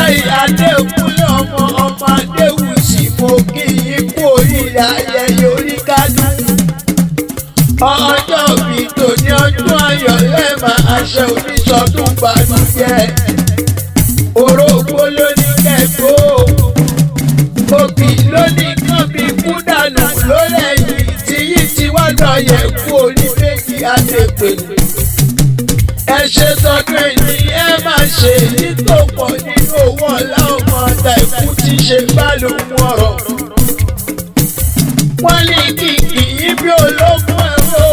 Fátáì Adégúnlé ọmọ Adéwùsì mo kí yín kú oríire ayẹyẹ oríkádùn. Ọjọ́ bí tòní ọdún ayọ̀ lẹ́ẹ̀ma àṣẹ oníṣọdún bàdújẹ́. Orógbó ló ní kẹ́kọ̀ọ́, òbí ló ní kán bí kú dànù lórí ẹ̀yìn tí yìí ti wá lọ yẹ kú orí méjì àdèpèlè. Ẹ ṣe tọdún ẹni ẹ máa ṣe èyí tó pọ̀ nínú owó ọ̀la ọmọ ọ̀tá ikú tí ṣe bá lòun ọ̀rọ̀. Wọ́n ní kìkì yí bí ológun ẹ̀rọ,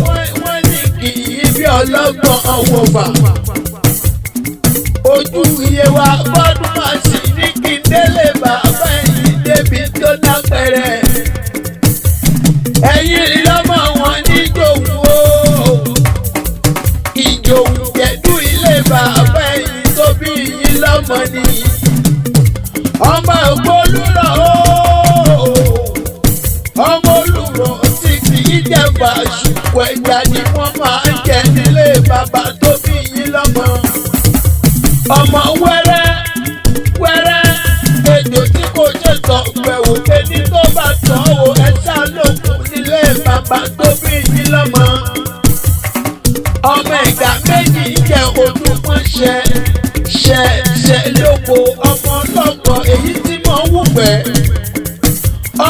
wọ́n ní kìkì yí bí ọlọ́gbọ̀n ọ̀wọ̀fà. Ojú Yewa bọ́dún máa sì ní kí n délé bàbá ẹ̀yìn débi tó dápẹ́rẹ́. Ẹ̀yin lọ́mọ wọn ní Ijoun o. Ijoun jẹ̀dú ilé bàbá ẹ̀yìn tó bí yín lọ́mọ ni. Ọmọ ògbólúrọ̀ o. Ọmọ olùrọ̀ tí kì í jẹ̀fà ṣùkọ̀ ẹ̀yà ni wọ́n máa ń jẹ nílé bàbá tó bí yín lọ́mọ. Ọmọ wẹ́rẹ́ wẹ́rẹ́ ejò tí kò ṣe tọ̀ pẹ̀wò ẹni tó bá tọ̀ wò ẹ ṣá lókun nílé bàbá tó bí yín lọ́mọ. Ọmọ ìgbà méjì jẹ́ ojú wọn ṣẹ lóko ọmọ ọlọ́gbọ̀n èyí tí mo ń wùgbẹ́.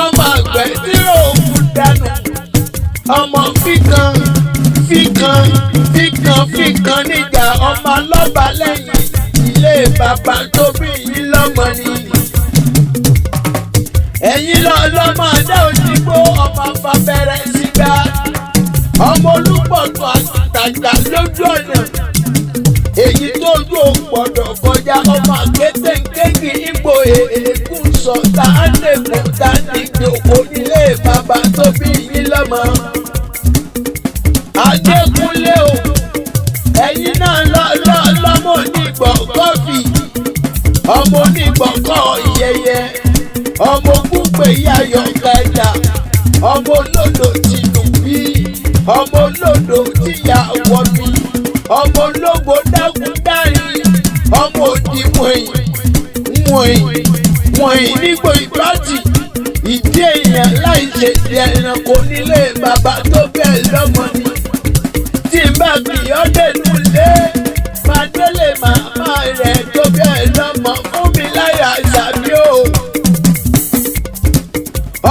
Ọmọ àgbẹ̀ tí òògùn dànù. Ọmọ fíkan níjà ọmọ ọlọ́ba lẹ́yìn ilé bàbá tó bí yín lọ́mọ ni. Ẹ̀yin lọ́mọ adé òdìgbò ọmọ afábẹ́rẹ́ sígá. Ọmọ olúgbọ̀tún àtàjà lójú ọ̀nà. Èyí tó dùn ó gbọ́dọ̀ kọjá ọmọ àkété kéèkì ìgbò èkú sọ tá a lè kó tá a ní ìdòkó nílé bàbá tó bí yín lọ́mọ. Adégúnlé o, ẹ̀yin náà lọ́mọ onígbọ̀ kọ́fì, ọmọ onígbọ̀kọ́ ìyẹyẹ, ọmọ gbúgbé yáyọ̀ kẹta, ọmọ olódò tìlù bí, ọmọ olódò tíyà wọ̀ mí, ọmọ ológbò dákun dárí, ọmọ òdì wọ̀nyí nígbò ìbátì. Ìdí èèyàn láì ṣe ti ẹranko nílé bàbá tó bẹ́ẹ̀ lọ́mọ ni. Tí n bá gbìyànjú lé máa délé màmá rẹ̀ tó bẹ́ẹ̀ lọ́mọ fún mi láyà àṣàbí o.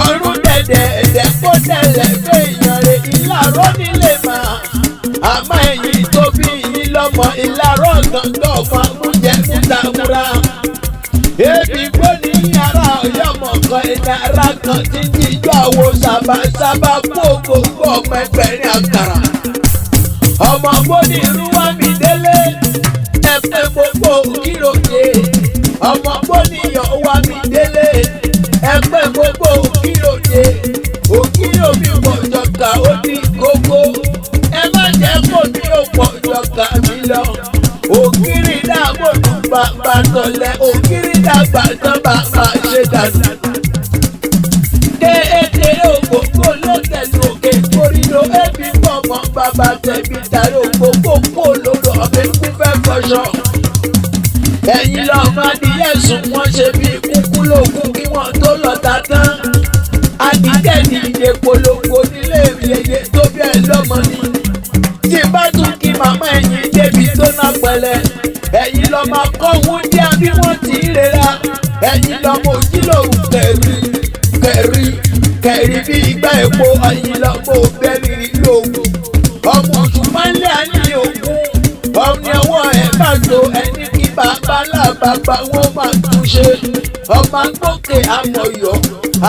Ọ̀run dẹ̀dẹ̀ kó tẹ̀lẹ̀ fèèyàn rẹ̀ ìlàrọ̀ nílé màá. Àmọ́ ẹ̀yìn tó bí yín lọ́mọ ìlàrọ̀ gàngàn ọ̀fà mújẹ mútamúra. Èmi gbó ní yàrá ọ̀yọ́mọ̀ kan ẹ̀dá ara kan tí ń jíjọ́ àwo sábàsábà gbogbo ọmọ ẹgbẹ̀rin àkàrà. Ọmọ gbóni irú wá mi délé ẹgbẹ́ gbogbo òkìròyè. Ọmọ gbóni yọ̀ wá mi délé ẹgbẹ́ gbogbo òkìròyè. Òkìròmí pọ̀ jọ̀ka ó ní gbogbo. Ẹ má jẹ́ kó ní òpọ̀ jọ̀ka mi lọ. Òkìrì dàgbòdù bàbá tọ̀lẹ̀ òkìrì dàgbà tán bàbá ṣe dànù. Kéèké ògbógbó ló tẹ̀lé òkè kórìlò ẹbí pọ̀ mọ́ bàbá tẹ̀bí tàrí ògbógbó kó lòdò ọ̀bẹ kú fẹ́ fọṣọ. Ẹ̀yin lọ́mọ adìyẹ sùn wọ́n ṣe bí kúkú lókun kí wọ́n tó lọ ta tán. Adìyẹ ní ìdè polongo nílé ìyẹyẹ tó bí ẹ lọ́mọ ni. Tí bá tún kí màmá ẹ̀yìn débi tó ná pẹ̀lẹ́. Ẹ̀yin lọ́mọ akọ́wọ́ dí abí wọ́n ti ń rera. Ẹ̀yin lọ́mọ òjìlóhùn kẹ̀rí bí igbá epo. Ẹ̀yin lọ́mọ òbẹ́rìrì lóògùn. Ọmọ òṣùpá ńlẹ̀ àní ògùn. Ọmọ ọwọ́ ẹ̀ bá tó ẹni kí bàbá làbàbà wọn máa tún ṣe. Ọmọ agbókè amọ̀yọ̀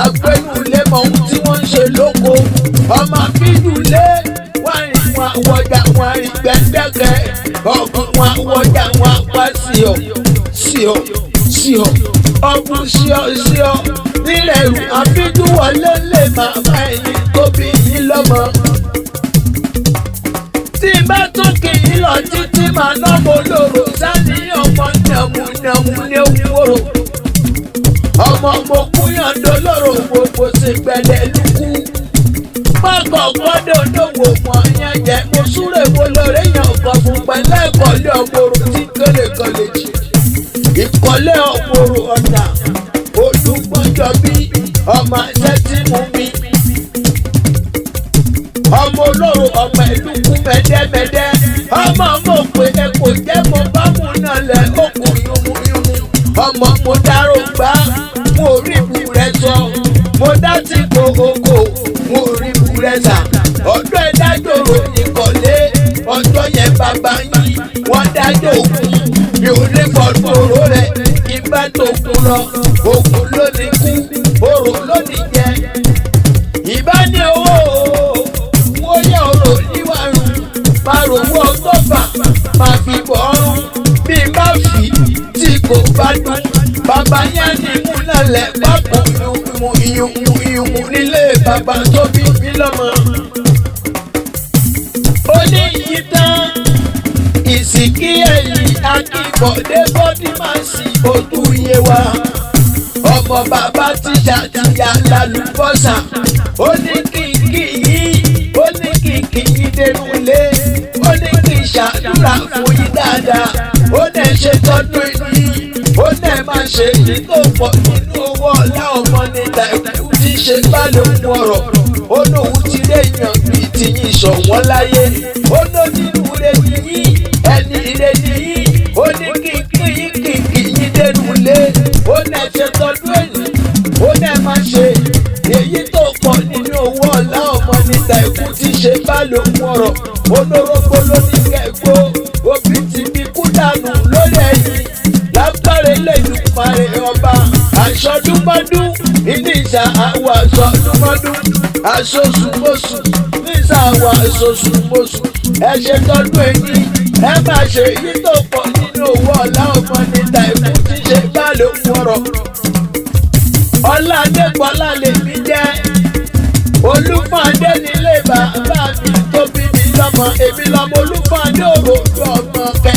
agbẹ́nulé mọ ohun tí wọ́n ń ṣe lóko. Ọmọ abídùlé wọ́n rìn wọn àwọ̀jà wọn rìn gbẹ́gbẹ́gbẹ́. Ọ̀gbìn wọn àwọ̀jà wọn apá sí ọ. Ọ̀gbìn sí ọ. Nílẹ̀ ìlú àbídú wọlé lè màmá ẹ̀yìn tó bí yín lọ́mọ. Tí bá tún kì í lọ títí màá ná mo lòrò sáníyàn ọmọ nàmúnàmú ní òwúrò. Ọmọ mo kú yàndó lòrò gbogbo sí gbẹ̀dẹ̀ lukú. Pákọ̀ gbọ́dọ̀ lówó mọ̀ yẹn jẹ́ mo súré mo lórí yàn kan fún pẹ̀lẹ́ ìkọ̀lé ọmọrò tí kélé kan lè jì. Ikọ̀ ìkọ́lé ọ̀pọ̀rọ̀ ọ̀tà olùgbọ́njọ bí ọmọ ẹsẹ̀ tí mú mi. ọmọ olóró ọmọ ẹlùkù mẹ́dẹ́mẹ́dẹ́ ọmọ mo pé ẹ kò jẹ́ mo bá mú náà lẹ̀ òkun yúnmúyúnmú. ọmọ mo dárò gbá mo rí ibu rẹ sọ mo dá tí kòkòkò mo rí ibu rẹ sà. ọ̀dọ́ ẹ dájòrò ìkọ̀lé ọjọ́ yẹn bàbá yín wọ́n dájọ́ òkun mi ò lè fọdún oró rẹ̀ kí n bá tó kún lọ òkun lónìí kú oró lónìí jẹ. ìbá ní owó wó yẹ oró níwàrún máa rówó ọgọ́fà máa fi bọ̀ ọ́rùn bí n bá fi tí kò bá dùn. bàbá yẹn ní múnalẹ̀ pápọ̀ ìyùmù nílé bàbá tó bí mi lọ́mọ. ó ní yí tán ìsìnkí ẹ̀yìn akíbọ̀dé bọ́dí máa sì ojú Yewa. ọmọ bàbá tíjà tíjà lálùbọ́sà ó ní kìkì yìí ó ní kìkì yìí dénú ilé ó ní kì í ṣàdúrà fún yín dáadáa ó ní ṣe tọ́jú yìí ó ní máa ṣe èyí tó pọ̀ nínú owó ọ̀la ọmọ níta ẹ̀kú tí ṣe bá lóhun ọ̀rọ̀ ó lóhun ti lé èèyàn bíi tiyín ṣọ̀wọ́n láyé ó ló nínú rẹ̀ yìí ẹni ire nìyí ó ní kìkì yìí dénú ilé ó ní ẹ̀ṣẹ̀ tọ́jú èyí ó ní ẹ̀ máa ṣe èyí tó pọ̀ nínú owó ọ̀la ọmọ níta ẹ̀kú tí ṣe bá lóhun ọ̀rọ̀ olórógbó ló ní kẹ́gbó òbí ti bí kú dànù lórí ẹ̀yìn lágbára lẹ́yìn parí ọba aṣọdúnmọ́dún ìní ìṣà àwọn aṣọdúnmọ́dún aṣoṣùmọ́ṣù níṣà àwọn aṣoṣùmọ́ṣù ẹ ṣe tọ́jú èyí ẹ máa ṣe èyí tó pọ̀ nínú owó ọ̀la ọmọ níta ẹ̀kú tí ṣe bá lóhun ọ̀rọ̀. Ọlá Adégbolá lèmi jẹ́ Olúfọ̀ndé nílé bàbá mi tó bí mi lọ́mọ èmi lọ́mọ Olúfọ̀ndé òròjú ọmọ kẹ